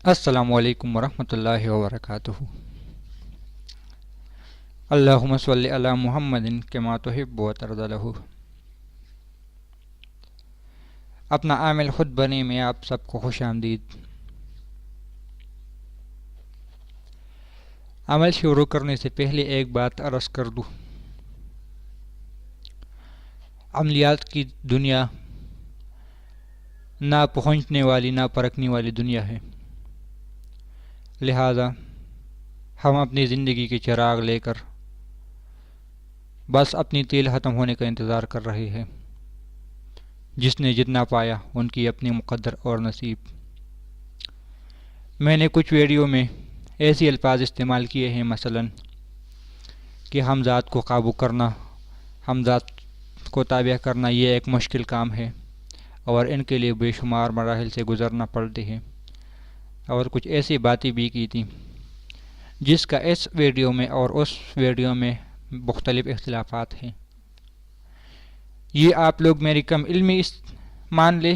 السلام علیکم ورحمۃ اللہ وبرکاتہ۔ اللہم صلی علی محمد کما تحب و ترضی لہ۔ اپنا عامل خود بنے میں آپ سب کو خوش آمدید۔ عمل شروع کرنے سے پہلے ایک بات عرض کر دوں۔ عملیات کی دنیا نہ پہنچنے والی نہ پرکھنے والی دنیا ہے، لہذا ہم اپنی زندگی کے چراغ لے کر بس اپنی تیل ختم ہونے کا انتظار کر رہے ہیں۔ جس نے جتنا پایا ان کی اپنی مقدر اور نصیب۔ میں نے کچھ ویڈیو میں ایسی الفاظ استعمال کیے ہیں، مثلا کہ ہم ذات کو قابو کرنا، ہم ذات کو تابع کرنا یہ ایک مشکل کام ہے اور ان کے لیے بے شمار مراحل سے گزرنا پڑتے ہیں، اور کچھ ایسی باتیں بھی کی تھیں جس کا اس ویڈیو میں اور اس ویڈیو میں مختلف اختلافات ہیں۔ یہ آپ لوگ میری کم علمی مان لے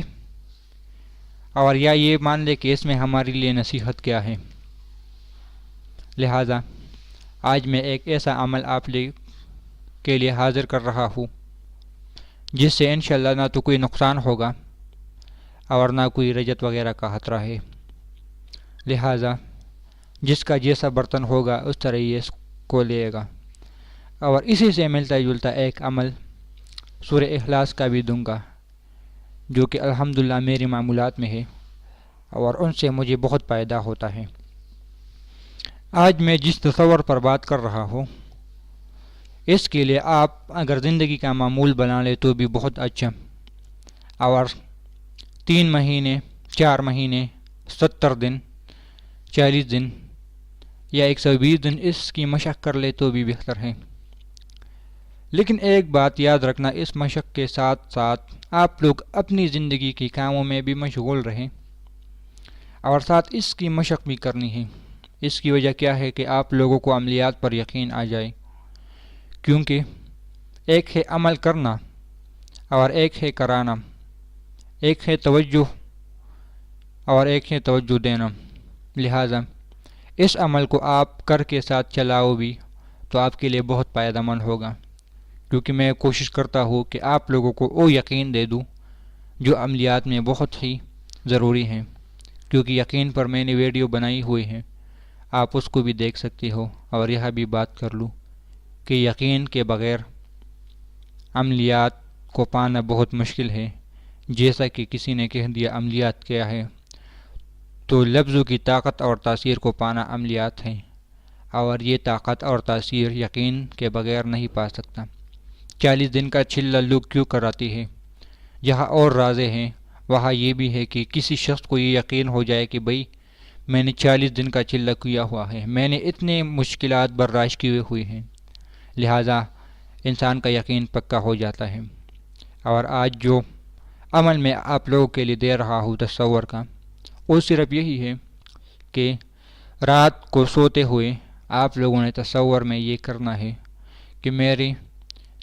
اور یا یہ مان لے کہ اس میں ہمارے لیے نصیحت کیا ہے۔ لہذا آج میں ایک ایسا عمل آپ کے لیے حاضر کر رہا ہوں جس سے انشاءاللہ نہ تو کوئی نقصان ہوگا اور نہ کوئی رجت وغیرہ کا خطرہ ہے۔ لہذا جس کا جیسا برتن ہوگا اس طرح یہ اس کو لے گا، اور اسی سے ملتا جلتا ایک عمل سورہ اخلاص کا بھی دوں گا جو کہ الحمدللہ میری معمولات میں ہے اور ان سے مجھے بہت فائدہ ہوتا ہے۔ آج میں جس تصور پر بات کر رہا ہوں اس کے لیے آپ اگر زندگی کا معمول بنا لیں تو بھی بہت اچھا، اور 3 مہینے 4 مہینے 70 دن 40 دن یا 120 دن اس کی مشق کر لے تو بھی بہتر ہے۔ لیکن ایک بات یاد رکھنا، اس مشق کے ساتھ ساتھ آپ لوگ اپنی زندگی کے کاموں میں بھی مشغول رہیں اور ساتھ اس کی مشق بھی کرنی ہے۔ اس کی وجہ کیا ہے کہ آپ لوگوں کو عملیات پر یقین آ جائے، کیونکہ ایک ہے عمل کرنا اور ایک ہے کرانا، ایک ہے توجہ اور ایک ہے توجہ دینا۔ لہذا اس عمل کو آپ کر کے ساتھ چلاؤ بھی تو آپ کے لیے بہت فائدہ مند ہوگا، کیونکہ میں کوشش کرتا ہوں کہ آپ لوگوں کو وہ یقین دے دوں جو عملیات میں بہت ہی ضروری ہیں، کیونکہ یقین پر میں نے ویڈیو بنائی ہوئی ہے، آپ اس کو بھی دیکھ سکتے ہو۔ اور یہ بھی بات کر لوں کہ یقین کے بغیر عملیات کو پانا بہت مشکل ہے۔ جیسا کہ کسی نے کہہ دیا عملیات کیا ہے، تو لفظوں کی طاقت اور تاثیر کو پانا عملیات ہے، اور یہ طاقت اور تاثیر یقین کے بغیر نہیں پا سکتا۔ 40 دن کا چھلا لوگ کیوں کراتی ہے؟ جہاں اور رازیں ہیں وہاں یہ بھی ہے کہ کسی شخص کو یہ یقین ہو جائے کہ بھئی میں نے 40 دن کا چلہ کیا ہوا ہے، میں نے اتنے مشکلات برداشت کیے ہوئے ہیں، لہذا انسان کا یقین پکا ہو جاتا ہے۔ اور آج جو عمل میں آپ لوگوں کے لیے دے رہا ہوں تصور کا، وہ صرف یہی ہے کہ رات کو سوتے ہوئے آپ لوگوں نے تصور میں یہ کرنا ہے کہ میرے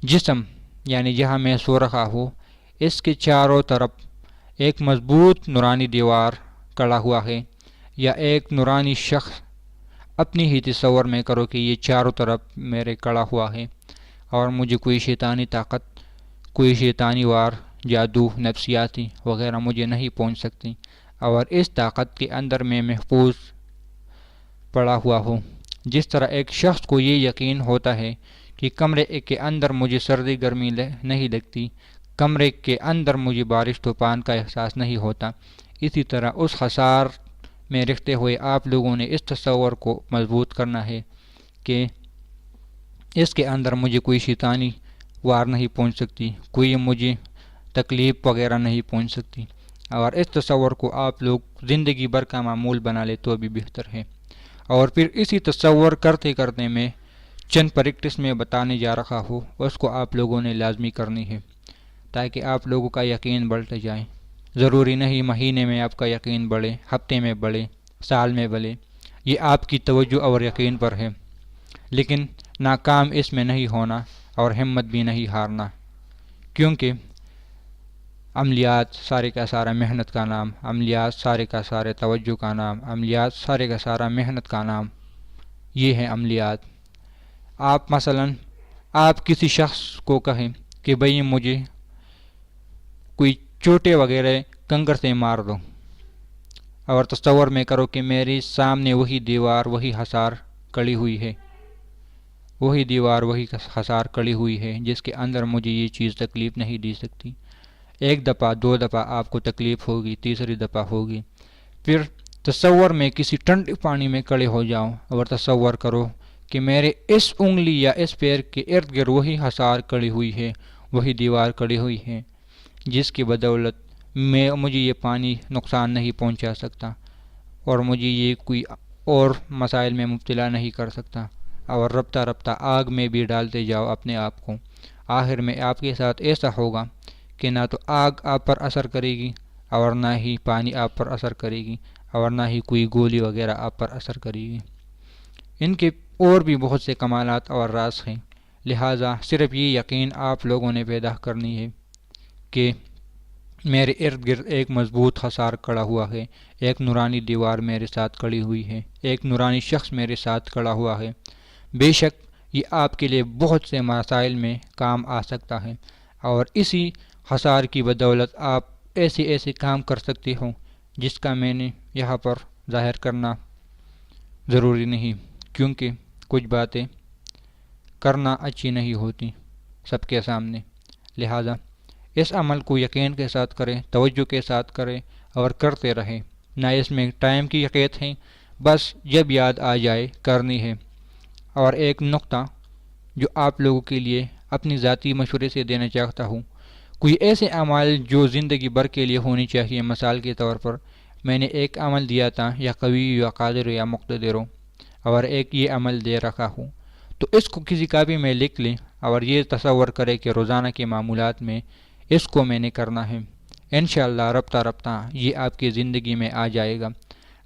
جسم یعنی جہاں میں سو رہا ہوں اس کے چاروں طرف ایک مضبوط نورانی دیوار کھڑا ہوا ہے، یا ایک نورانی شخص اپنی ہی تصور میں کرو کہ یہ چاروں طرف میرے کھڑا ہوا ہے، اور مجھے کوئی شیطانی طاقت، کوئی شیطانی وار، جادو، نفسیاتی وغیرہ مجھے نہیں پہنچ سکتی، اور اس طاقت کے اندر میں محفوظ پڑا ہوا ہوں۔ جس طرح ایک شخص کو یہ یقین ہوتا ہے کہ کمرے کے اندر مجھے سردی گرمی نہیں لگتی، کمرے کے اندر مجھے بارش طوفان کا احساس نہیں ہوتا، اسی طرح اس حصار میں رکھتے ہوئے آپ لوگوں نے اس تصور کو مضبوط کرنا ہے کہ اس کے اندر مجھے کوئی شیطانی وار نہیں پہنچ سکتی، کوئی مجھے تکلیف وغیرہ نہیں پہنچ سکتی، اور اس تصور کو آپ لوگ زندگی بھر کا معمول بنا لے تو بھی بہتر ہے۔ اور پھر اسی تصور کرتے کرتے میں چند پریکٹس میں بتانے جا رہا ہوں، اس کو آپ لوگوں نے لازمی کرنی ہے تاکہ آپ لوگوں کا یقین بڑھتا جائے۔ ضروری نہیں مہینے میں آپ کا یقین بڑھے، ہفتے میں بڑھے، سال میں بڑھے، یہ آپ کی توجہ اور یقین پر ہے، لیکن ناکام اس میں نہیں ہونا اور ہمت بھی نہیں ہارنا، کیونکہ عملیات سارے کا سارا محنت کا نام، عملیات سارے کا سارے توجہ کا نام، عملیات سارے کا سارا محنت کا نام، یہ ہے عملیات۔ آپ مثلاً آپ کسی شخص کو کہیں کہ بھئی مجھے کوئی چوٹے وغیرہ کنکر سے مار دو، اور تصور میں کرو کہ میرے سامنے وہی دیوار وہی حصار کڑی ہوئی ہے، وہی دیوار وہی حصار کڑی ہوئی ہے جس کے اندر مجھے یہ چیز تکلیف نہیں دی سکتی۔ ایک دفعہ دو دفعہ آپ کو تکلیف ہوگی، تیسری دفعہ ہوگی، پھر تصور میں کسی ٹھنڈے پانی میں کھڑے ہو جاؤ اور تصور کرو کہ میرے اس انگلی یا اس پیر کے ارد گرد وہی حصار کڑی ہوئی ہے، وہی دیوار کڑی ہوئی ہے جس کی بدولت مجھے یہ پانی نقصان نہیں پہنچا سکتا اور مجھے یہ کوئی اور مسائل میں مبتلا نہیں کر سکتا، اور رفتہ رفتہ آگ میں بھی ڈالتے جاؤ اپنے آپ کو، آخر میں آپ کے ساتھ ایسا ہوگا کہ نہ تو آگ آپ پر اثر کرے گی اور نہ ہی پانی آپ پر اثر کرے گی اور نہ ہی کوئی گولی وغیرہ آپ پر اثر کرے گی۔ ان کے اور بھی بہت سے کمالات اور راز ہیں، لہٰذا صرف یہ یقین آپ لوگوں نے پیدا کرنی ہے کہ میرے ارد گرد ایک مضبوط حصار کھڑا ہوا ہے، ایک نورانی دیوار میرے ساتھ کھڑی ہوئی ہے، ایک نورانی شخص میرے ساتھ کھڑا ہوا ہے۔ بے شک یہ آپ کے لیے بہت سے مسائل میں کام آ سکتا ہے، اور اسی حصار کی بدولت آپ ایسے ایسے کام کر سکتے ہو جس کا میں نے یہاں پر ظاہر کرنا ضروری نہیں، کیونکہ کچھ باتیں کرنا اچھی نہیں ہوتی سب کے سامنے، لہٰذا اس عمل کو یقین کے ساتھ کریں، توجہ کے ساتھ کریں اور کرتے رہیں، نہ اس میں ٹائم کی قید ہے، بس جب یاد آ جائے کرنی ہے۔ اور ایک نقطہ جو آپ لوگوں کے لیے اپنی ذاتی مشورے سے دینا چاہتا ہوں، کوئی ایسے اعمال جو زندگی بھر کے لیے ہونی چاہیے، مثال کے طور پر میں نے ایک عمل دیا تھا، یا قوی یا قادر یا مقتدر ہو، اور ایک یہ عمل دے رکھا ہوں، تو اس کو کسی کاپی میں لکھ لیں اور یہ تصور کرے کہ روزانہ کے معمولات میں اس کو میں نے کرنا ہے، انشاءاللہ رفتہ رفتہ یہ آپ کی زندگی میں آ جائے گا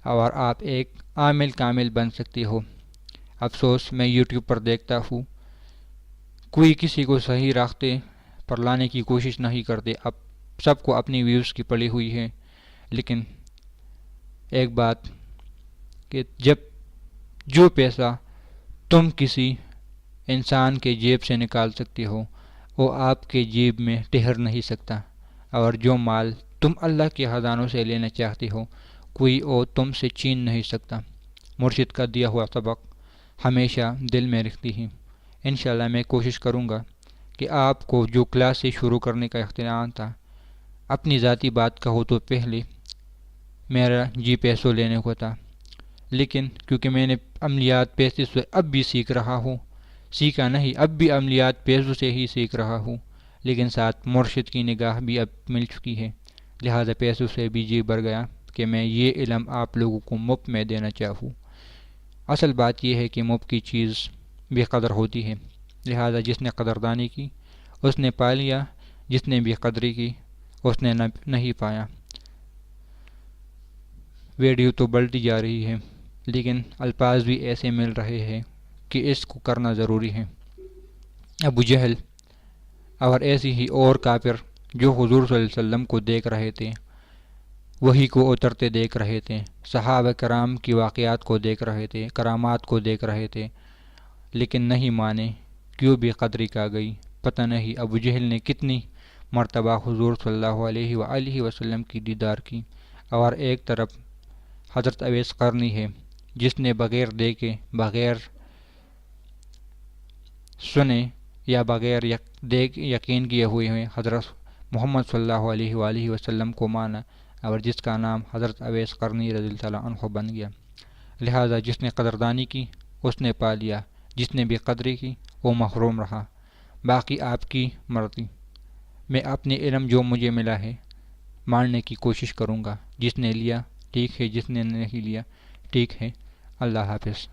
اور آپ ایک عامل کامل بن سکتے ہو۔ افسوس میں یوٹیوب پر دیکھتا ہوں کوئی کسی کو صحیح راستے پر لانے کی کوشش نہیں کرتے، اب سب کو اپنی ویوز کی پڑی ہوئی ہے، لیکن ایک بات کہ جب جو پیسہ تم کسی انسان کے جیب سے نکال سکتے ہو وہ آپ کے جیب میں ٹھہر نہیں سکتا، اور جو مال تم اللہ کے خزانوں سے لینا چاہتے ہو کوئی اور تم سے چھین نہیں سکتا۔ مرشد کا دیا ہوا سبق ہمیشہ دل میں رکھتی ہے۔ انشاءاللہ میں کوشش کروں گا کہ آپ کو جو کلاس سے شروع کرنے کا اختیار تھا، اپنی ذاتی بات کہو تو پہلے میرا جی پیسوں لینے کو تھا، لیکن کیونکہ میں نے عملیات پیسے سے اب بھی سیکھ رہا ہوں، سیکھا نہیں اب بھی عملیات پیسوں سے ہی سیکھ رہا ہوں، لیکن ساتھ مرشد کی نگاہ بھی اب مل چکی ہے، لہذا پیسوں سے بھی جی بھر گیا کہ میں یہ علم آپ لوگوں کو مفت میں دینا چاہوں۔ اصل بات یہ ہے کہ مفت کی چیز بے قدر ہوتی ہے، لہذا جس نے قدردانی کی اس نے پا لیا، جس نے بے قدری کی اس نے نہیں پایا۔ ویڈیو تو بڑھتی جا رہی ہے لیکن الفاظ بھی ایسے مل رہے ہیں کہ اس کو کرنا ضروری ہے۔ ابو جہل اور ایسی ہی اور کافر جو حضور صلی اللہ علیہ وسلم کو دیکھ رہے تھے، وہی کو اترتے دیکھ رہے تھے، صحابہ کرام کی واقعات کو دیکھ رہے تھے، کرامات کو دیکھ رہے تھے، لیکن نہیں مانے، کیوں بے قدری کا گئی، پتہ نہیں ابو جہل نے کتنی مرتبہ حضور صلی اللہ علیہ وآلہ وسلم کی دیدار کی، اور ایک طرف حضرت اویس قرنی ہے جس نے بغیر دیکھے، بغیر سنے یا بغیر یقین کیے ہوئے ہیں حضرت محمد صلی اللہ علیہ وآلہ وسلم کو مانا، اور جس کا نام حضرت اویس قرنی رضی اللہ تعالیٰ عنہ بن گیا۔ لہٰذا جس نے قدردانی کی اس نے پا لیا، جس نے بے قدری کی وہ محروم رہا، باقی آپ کی مرضی۔ میں اپنے علم جو مجھے ملا ہے ماننے کی کوشش کروں گا، جس نے لیا ٹھیک ہے، جس نے نہیں لیا ٹھیک ہے۔ اللہ حافظ۔